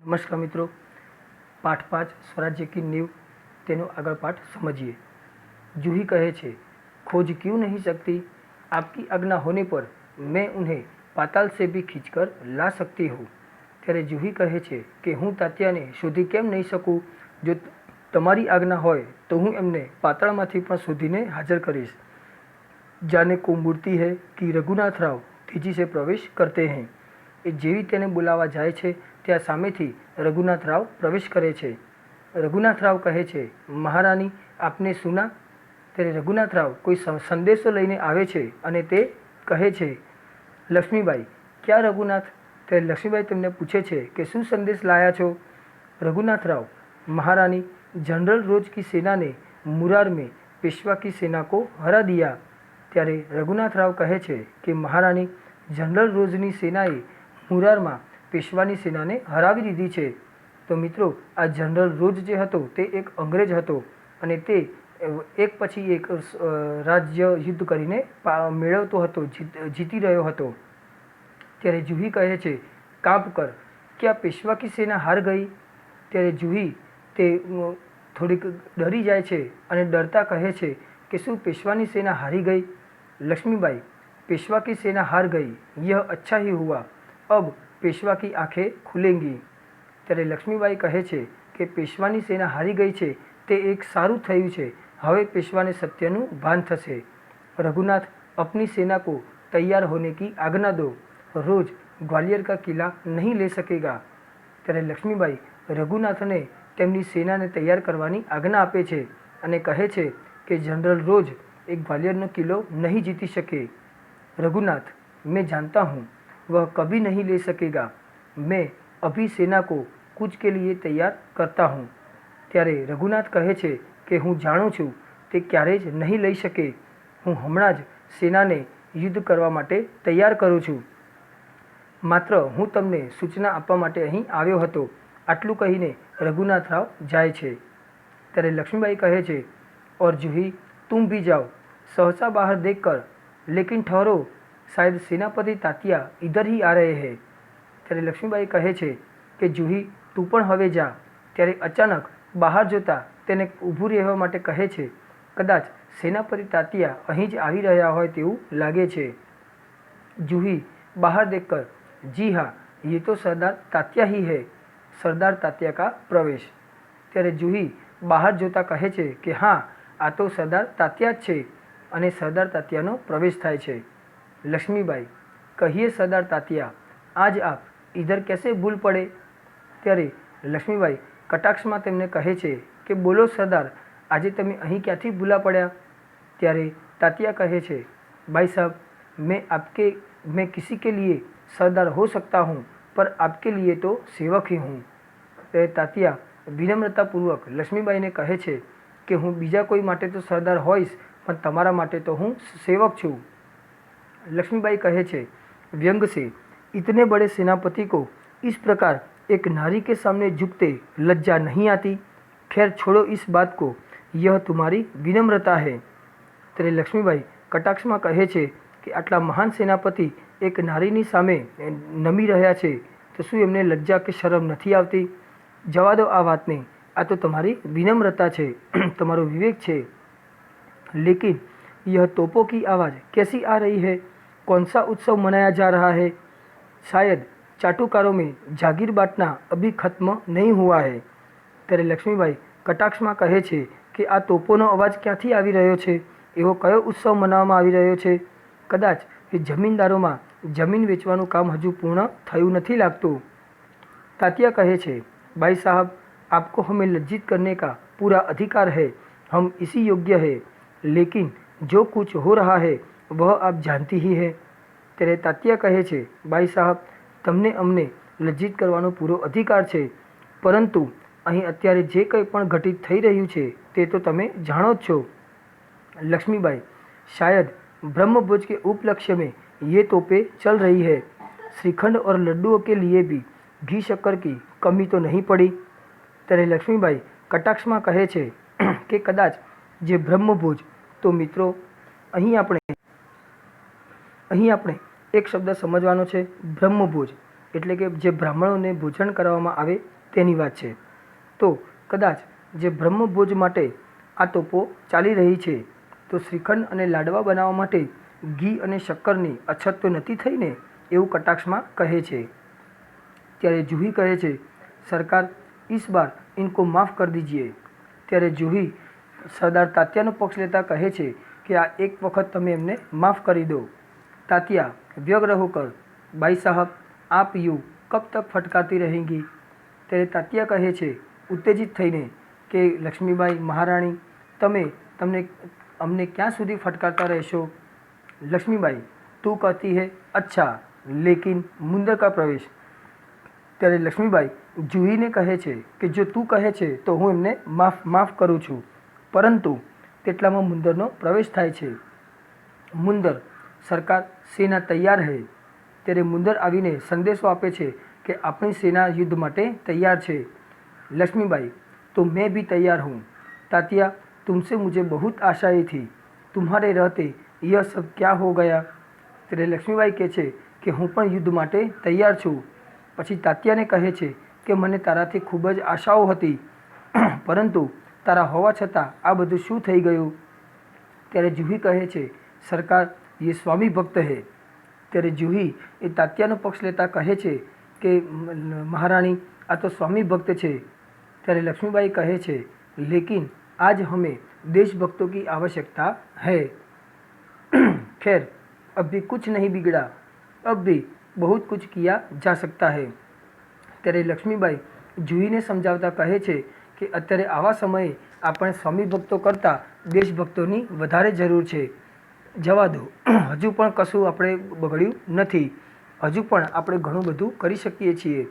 नमस्कार मित्रों, पाठ 5 स्वराज्य की नींव तेनो आगळ पाठ समझिए। जूही कहे छे, खोज क्यों नहीं सकती, आपकी आज्ञा होने पर मैं उन्हें पाताल से भी खींचकर ला सकती हूँ। त्यारे जूही कहे छे कि हूँ तात्याने शोधी केम नहीं सकूँ, जो तमारी आज्ञा होय तो हूँ एमने पाताळमांथी पण शोधीने हाजर करीश। जाने को मूर्ति है कि रघुनाथ राव तेजी से प्रवेश करते हैं। ए जेवी तेने बोलावा जाए छे त्या सामेथी रघुनाथ राव प्रवेश करे छे। रघुनाथ राव कहे छे, महारानी आपने सुना। त्यारे रघुनाथ राव कोई संदेशो लईने आवे छे अने ते कहे छे, लक्ष्मीबाई क्या रघुनाथ। त्यारे लक्ष्मीबाई तेमने पूछे छे कि शुं संदेश लाया छो। रघुनाथ राव, महारानी जनरल रोज की सेना ने मुरार में पेशवा की सेना को हरा दिया। त्यारे रघुनाथ राव कहे छे कि महारानी जनरल रोजनी सेनाए मुरार में पेशवानी सेना ने हरावी दीधी छे। तो मित्रों, आ जनरल रोज जे हतो ते एक अंग्रेज हतो अने ते एक पछी एक राज्य युद्ध करीने मेळवतो हतो, जीती रह्यो हतो। त्यारे जूही कहे छे, काप कर, क्या पेशवा की सेना हार गई। त्यारे जूही ते थोड़ीक डरी जाए छे अने डरता कहे छे कि शुं पेशवानी सेना हारी गई। लक्ष्मीबाई, पेशवा की सेना हार गई, यह अच्छा ही हुआ, अब पेशवा की आंखें खुलेंगी। त्यारे लक्ष्मीबाई कहे छे कि पेशवानी सेना हारी गई छे ते एक सारू थयुं छे, हवे पेशवाने सत्यनुं भान थशे। रघुनाथ, अपनी सेना को तैयार होने की आज्ञा दो, रोज ग्वालियर का किला नहीं ले सकेगा। त्यारे लक्ष्मीबाई रघुनाथने तेमनी सेनाने तैयार करवानी आज्ञा आपे छे अने कहे छे कि जनरल रोज एक ग्वालियरनो किलो नहीं जीती सके। रघुनाथ, मैं जानता हूँ वह कभी नहीं ले सकेगा, मैं अभी सेना को कूच के लिए तैयार करता हूँ। त्यारे रघुनाथ कहे छे कि हूँ जाणुं छुं ते क्यारेय ज नहीं लई शके, हूँ हमणां ज सेनाने युद्ध करवा माटे तैयार करूँ छुं। मात्र हूँ तमने सूचना आपवा माटे અહીં આવ્યો હતો। આટલું કહીને રઘુનાથ રાવ જાય છે। ત્યારે લક્ષ્મીબાઈ કહે છે, और जूही तुम भी जाओ, सहसा बाहर देखकर, लेकिन ठहरो, शायद सेनापति तात्या इधर ही आ रहे हैं। त्यारे लक्ष्मीबाई कहे छे कि जूही तू पण हवे जा। त्यारे अचानक बहार जोता तेने ऊभું રહેવા માટે કહે છે, कदाच सेनापति तात्या અહીં જ આવી રહ્યા હોય તેવું लागे छे। जूही बाहर देखकर, जी हाँ, ये तो सरदार तात्या ही है। सरदार तात्या का प्रवेश। त्यारे जूही बहार जोता कहे छे कि हाँ, आ तो सरदार तात्या ज छे अने सरदार तात्यानो प्रवेश थाय छे। लक्ष्मीबाई, कहिए सरदार तात्या, आज आप इधर कैसे भूल पड़े। त्यारे लक्ष्मीबाई कटाक्ष में तेमने कहे छे कि बोलो सरदार, आज तमे अहीं क्यांथी भूला पड्या। त्यारे तात्या कहे छे, भाई साहब, मैं किसी के लिए सरदार हो सकता हूँ, पर आपके लिए तो सेवक ही हूँ। त्यारे तात्या विनम्रतापूर्वक लक्ष्मीबाई ने कहे छे कि हूँ बीजा कोई माटे तो सरदार होईश, पण तमारा माटे तो हूँ सेवक छूँ। लक्ष्मीबाई कहे छे, व्यंग से इतने बड़े सेनापति को इस प्रकार एक नारी के सामने झुकते लज्जा नहीं आती। खैर छोड़ो इस बात को, यह तुम्हारी विनम्रता है। तेरे लक्ष्मीबाई कटाक्ष में कहे छे कि आटला महान सेनापति एक नारीनी सामे नमी रह्या छे तो शुं एमने लज्जा के शरम नहीं आवती। जवा दो आ वातने, आ तो तुम्हारी विनम्रता छे, तुम्हारो विवेक छे। लेकिन यह तोपों की आवाज़ कैसी आ रही है, कौन सा उत्सव मनाया जा रहा है। शायद चाटुकारों में जागीर बांटना अभी खत्म नहीं हुआ है। त्यारे लक्ष्मीबाई कटाक्ष में कहे छे कि आ तोपोनो अवाज क्यांथी आवी रह्यो छे, एवो कयो उत्सव मनाववामां आवी रह्यो छे। कदाच ए जमीनदारों में जमीन वेचवानुं काम हजू पूर्ण थयुं नथी लागतुं। तात्या कहे छे, भाई साहब, आपको हमें लज्जित करने का पूरा अधिकार है, हम इसी योग्य है, लेकिन जो कुछ हो रहा है वह आप जानती ही है। तेरे तात्या कहे छे, भाई साहब, तमने अमने लज्जित करवानो पूरो अधिकार छे, परंतु અહીં અત્યારે જે કંઈ પણ ઘટિત થઈ રહ્યું છે તે તો તમે જાણો જ છો। लक्ष्मीबाई, शायद ब्रह्मभोज के उपलक्ष्य में ये तोपें चल रही है। श्रीखंड और लड्डुओं के लिए भी घी शक्कर की कमी तो नहीं पड़ी। ત્યારે લક્ષ્મીબાઈ કટાક્ષમાં કહે છે કે કદાચ જે બ્રહ્મભોજ, તો મિત્રો અહીં આપણે એક શબ્દ સમજવાનો છે, બ્રહ્મભોજ। એટલે કે જે બ્રાહ્મણોને ભોજન કરવામાં આવે તેની વાત છે. તો કદાચ જે બ્રહ્મભોજ માટે આ તોપો ચાલી રહી છે, તો શ્રીખંડ અને લાડવા બનાવવા માટે ઘી અને શક્કરની અછત તો નથી થઈ ને, એવું કટાક્ષમાં કહે છે. ત્યારે જુહી કહે છે, સરકાર इस बार इनको माफ़ कर दीजिए. ત્યારે જુહી સરદાર તાત્યાનો પક્ષ લેતા કહે છે કે આ એક વખત તમે એમને માफ़ કરી દો. તાત્યા વ્યગ્ર હોકર, ભાઈ સાहब आप यूँ कब तक फटकारती रहेंगी. ત્યારે તાત્યા કહે છે ઉત્તેજિત થઈને કે લક્ષ્મીબાઈ મહારાણી, તમને અમને ક્યાં સુધી ફટકારતા રહેશો. લક્ષ્મીબાઈ, તું कहती है अच्छा, लेकिन मुंदर का प्रवेश. ત્યારે લક્ષ્મીબાઈ જુહીને કહે છે કે જો તું કહે છે તો હું એમને માફ કરું છું, પરંતુ તેટલામાં મુંદરનો પ્રવેશ થાય છે. મુંદર, સરકાર સેના તૈયાર હૈ. ત્યારે મુંદર આવીને સંદેશો આપે છે કે આપણી સેના યુદ્ધ માટે તૈયાર છે. લક્ષ્મીબાઈ, તો મેં भी तैयार हूँ. तात्या, तुमसे मुझे बहुत आशाएं थी, तुम्हारे रहते यह सब क्या हो गया. ત્યારે લક્ષ્મીબાઈ કહે છે કે હું પણ યુદ્ધ માટે તૈયાર છું. પછી તાત્યાને કહે છે કે મને તારાથી ખૂબ જ આશાઓ હતી, પરંતુ તારા હોવા છતાં આ બધું શું થઈ ગયું. ત્યારે જુહી કહે છે, સરકાર ये સ્વામી ભક્ત હૈ. ત્યારે જુહી એ તાત્યાનો પક્ષ લેતા કહે છે કે મહારાણી, આ તો સ્વામી ભક્ત છે. ત્યારે લક્ષ્મીબાઈ કહે છે, लेकिन आज हमें देशभक्तों की आवश्यकता है. खैर अब भी कुछ नहीं बिगड़ा, अब भी बहुत कुछ किया जा सकता है. ત્યારે લક્ષ્મીબાઈ જુહીને સમજાવતા કહે છે કે અત્યારે આવા સમયે આપણે સ્વામી ભક્તો કરતાં દેશભક્તોની વધારે જરૂર છે. જવા દો, હજુ પણ કશું આપણે બગડ્યું નથી, હજુ પણ આપણે ઘણું બધું કરી શકીએ છીએ.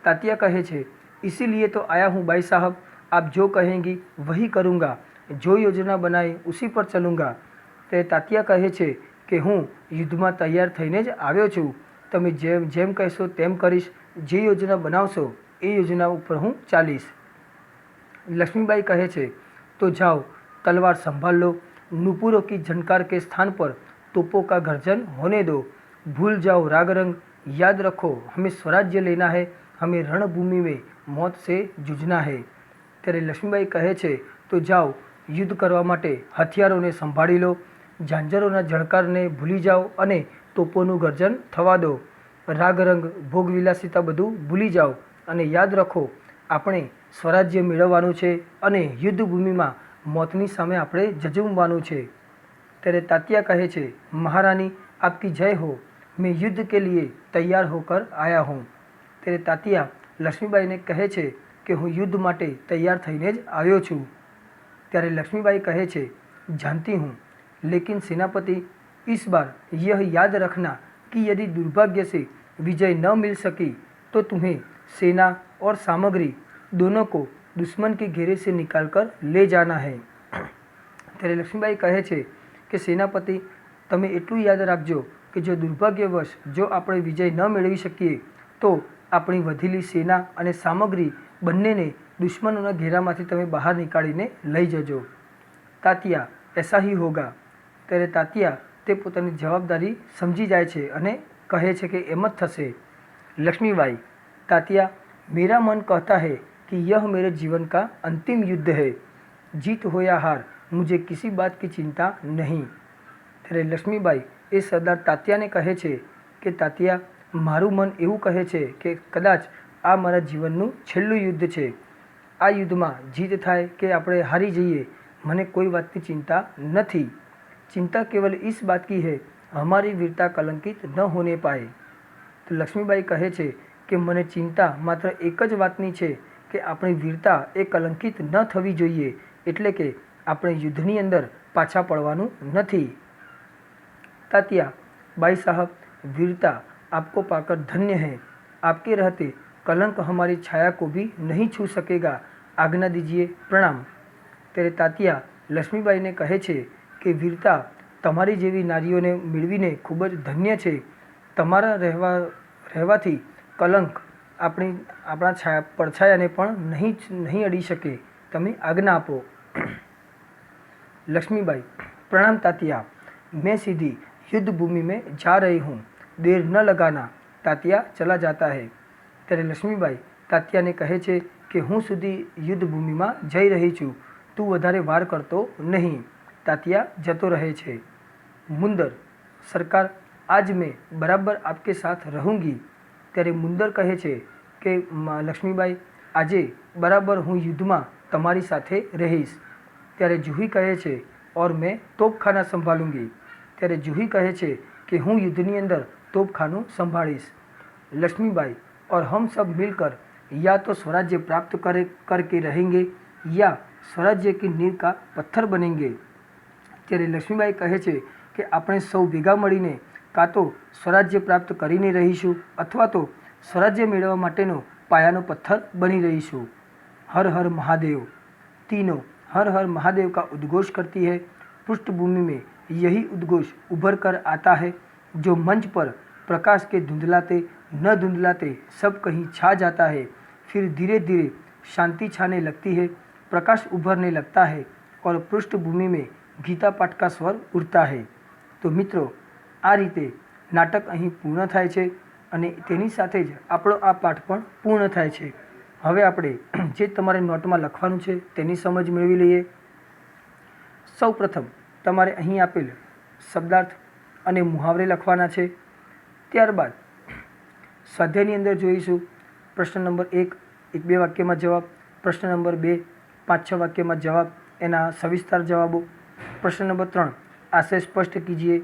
તાત્યા કહે છે, इसीलिए तो आया हूँ भाई साहब, आप जो कहेंगी वही करूँगा, जो योजना बनाए उसी पर चलूँगा. તે તાત્યા કહે છે કે હું યુદ્ધમાં તૈયાર થઈને જ આવ્યો છું, તમે જેમ કહેશો તેમ કરીશ, જે યોજના બનાવશો એ યોજના ઉપર હું ચાલીશ. લક્ષ્મીબાઈ કહે છે, તો જાઓ તલવાર સંભાળ લો, नुपुरों की झनकार के स्थान पर तोपों का गर्जन होने दो, भूल जाओ राग रंग, याद रखो हमें स्वराज्य लेना है, हमें रणभूमि में मौत से जूझना है. ત્યારે લક્ષ્મીબાઈ કહે છે, તો જાઓ યુદ્ધ કરવા માટે હથિયારોને સંભાળી લો, ઝાંઝરોના ઝણકારને ભૂલી જાઓ અને તોપોનું ગર્જન થવા દો. રાગરંગ, ભોગવિલાસિતા બધું ભૂલી જાઓ અને યાદ રાખો આપણે સ્વરાજ્ય મેળવવાનું છે અને યુદ્ધભૂમિમાં મોતની સામે આપણે ઝઝૂમવાનું છે. ત્યારે તાત્યા કહે છે, મહારાણી આપકી જય હો, મેં યુદ્ધ કે લીએ તૈયાર હોકર આયા હું. ત્યારે તાત્યા લક્ષ્મીબાઈને કહે છે કે હું યુદ્ધ માટે તૈયાર થઈને જ આવ્યો છું. ત્યારે લક્ષ્મીબાઈ કહે છે, जानती हूँ, लेकिन सेनापति इस बार यह याद रखना कि यदि दुर्भाग्य से विजय न मिल सकी तो तुम्हें सेना और सामग्री दोनों को दुश्मन के घेरे से निकाल कर ले जाना है. ત્યારે લક્ષ્મીબાઈ કહે છે કે સેનાપતિ, તમે એટલું યાદ રાખજો કે જો દુર્ભાગ્યવશ જો આપણે વિજય ન મેળવી શકીએ તો આપણી વધેલી સેના અને સામગ્રી બંનેને દુશ્મનોના ઘેરામાંથી તમે બહાર નીકાળીને લઈ જજો. તાત્યા, એસા હી હોગા. ત્યારે તાત્યા તે પોતાની જવાબદારી સમજી જાય છે અને કહે છે કે એમ જ થશે. લક્ષ્મીબાઈ, તાત્યા, मेरा मन कहता है कि यह मेरे जीवन का अंतिम युद्ध है, जीत हो या हार मुझे किसी बात की चिंता नहीं. ત્યારે લક્ષ્મીબાઈ એ સરદાર તાત્યાને કહે છે કે તાત્યા, મારું મન એવું કહે છે કે કદાચ આ મારા જીવનનું છેલ્લું યુદ્ધ છે. આ યુદ્ધમાં જીત થાય કે આપણે હારી જઈએ મને કોઈ વાતની ચિંતા નથી. चिंता केवल इस बात की है हमारी वीरता कलंकित न होने पाए. તો લક્ષ્મીબાઈ કહે છે કે મને ચિંતા માત્ર એક જ વાતની છે કે આપણી વીરતા એ કલંકિત ન થવી જોઈએ, એટલે કે આપણે યુદ્ધની અંદર પાછા પડવાનું નથી. તાત્યા, भाई साहब, वीरता आपको पाकर धन्य है, आपके रहते कलंक हमारी छाया को भी नहीं छू सकेगा, आज्ञा दीजिए, प्रणाम. ત્યારે તાત્યા લક્ષ્મીબાઈને કહે છે કે વીરતા તમારી જેવી નારીઓને મેળવીને ખૂબ જ ધન્ય છે. તમારા રહેવાથી કલંક આપણા પડછાયાને પણ નહીં અડી શકે. તમે આજ્ઞા આપો. लक्ष्मीबाई, प्रणाम तात्या, मैं सीधी युद्ध भूमि में जा रही हूँ, देर न लगाना. तात्या चला जाता है। ત્યારે લક્ષ્મીબાઈ તાત્યાને કહે છે કે હું સુધી યુદ્ધભૂમિમાં જઈ રહી છું, તું વધારે વાર કરતો નહીં। તાત્યા જતો રહે છે। મુંદર સરકાર आज मैं बराबर आपके साथ रहूँगी। ત્યારે મુંદર કહે છે કે લક્ષ્મીબાઈ આજે બરાબર હું યુદ્ધમાં તમારી સાથે રહીશ। ત્યારે જુહી કહે છે और मैं तोपखाना संभालूंगी। ત્યારે જુહી કહે છે કે હું યુદ્ધની અંદર तोपखाનું સંભાળીશ। लक्ष्मीबाई और हम सब मिलकर या तो स्वराज्य प्राप्त करके रहेंगे या स्वराज्य की नींव का पत्थर बनेंगे। ત્યારે લક્ષ્મીબાઈ કહે છે કે આપણે સૌ ભેગા મળીને કાં તો સ્વરાજ્ય પ્રાપ્ત કરીને રહીશું અથવા તો સ્વરાજ્ય મેળવવા માટેનો પાયાનો પથ્થર બની રહીશું। हर हर महादेव। तीनों हर हर महादेव का उद्घोष करती है। पृष्ठभूमि में यही उद्घोष उभर कर आता है जो मंच पर प्रकाश के धुंधलाते न धुंधलाते सब कहीं छा जाता है। फिर धीरे धीरे शांति छाने लगती है, प्रकाश उभरने लगता है और पृष्ठभूमि में गीता पाठ का स्वर उठता है। तो मित्रों आ रीते नाटक अहीं पूर्ण थाय छे अने तेनी साथे ज आपणो आ पाठ पण पूर्ण थाय छे। हवे आपणे जे तमारे नोटमां लखवानुं छे तेनी समज मेळवी लईए। सौ प्रथम तमारे अहीं आपेल शब्दार्थ अने मुहावरे लखवाना छे। त्यारबाद स्वाध्यायनी अंदर जोईशुं प्रश्न नंबर 1 1-2 वाक्यमां जवाब, प्रश्न नंबर 2 5-6 वाक्यमां जवाब, एना सविस्तार जवाबों। प्रश्न नंबर 3 आशय स्पष्ट कीजिए।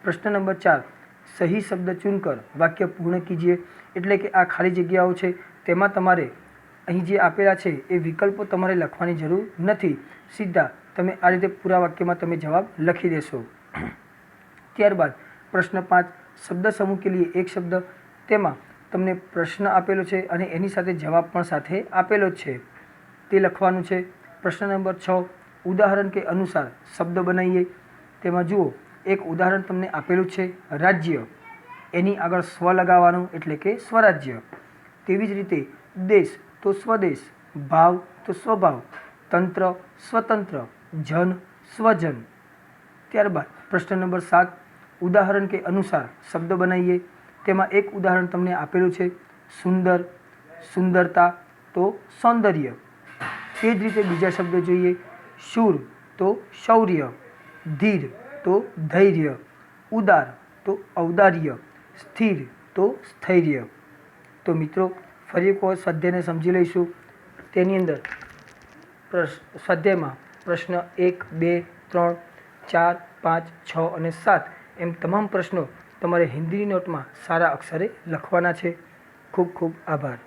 प्रश्न नंबर 4 सही शब्द चुनकर वाक्य पूर्ण कीजिए। एटले के आ खाली जग्याओ छे तेमां तमारे અહીં જે આપેલા છે એ વિકલ્પો તમારે લખવાની જરૂર નથી, સીધા તમે આ રીતે પૂરા વાક્યમાં તમે જવાબ લખી દેશો। ત્યારબાદ પ્રશ્ન 5 શબ્દ સમૂહ કે લીએ એક શબ્દ, તેમાં તમને પ્રશ્ન આપેલો છે અને એની સાથે જવાબ પણ સાથે આપેલો જ છે, તે લખવાનું છે। પ્રશ્ન નંબર 6 ઉદાહરણ કે અનુસાર શબ્દ બનાવીએ। તેમાં જુઓ એક ઉદાહરણ તમને આપેલું છે રાજ્ય, એની આગળ સ્વ લગાવવાનું એટલે કે સ્વરાજ્ય। તેવી જ રીતે દેશ तो स्वदेश, भाव तो स्वभाव, तंत्र स्वतंत्र, जन स्वजन। त्यारबाद प्रश्न नंबर 7 उदाहरण के अनुसार शब्द बनाइए। तेमां एक उदाहरण तमने आपेलुं छे सुंदर, सुंदरता तो सौंदर्य। ते ज रीते बीजा शब्द जोईए शूर तो शौर्य, धीर तो धैर्य, उदार तो औदार्य, स्थिर तो स्थैर्य। तो मित्रों फरी एक वखत स्वाध्यायने समझी लईशुं। तेनी अंदर स्वाध्यायमां प्रश्न 1 2 3 4 5 6 અને 7 एम तमाम प्रश्नों तमारे हिंदी नोट में सारा अक्षरे लखवाना छे। खूब खूब आभार।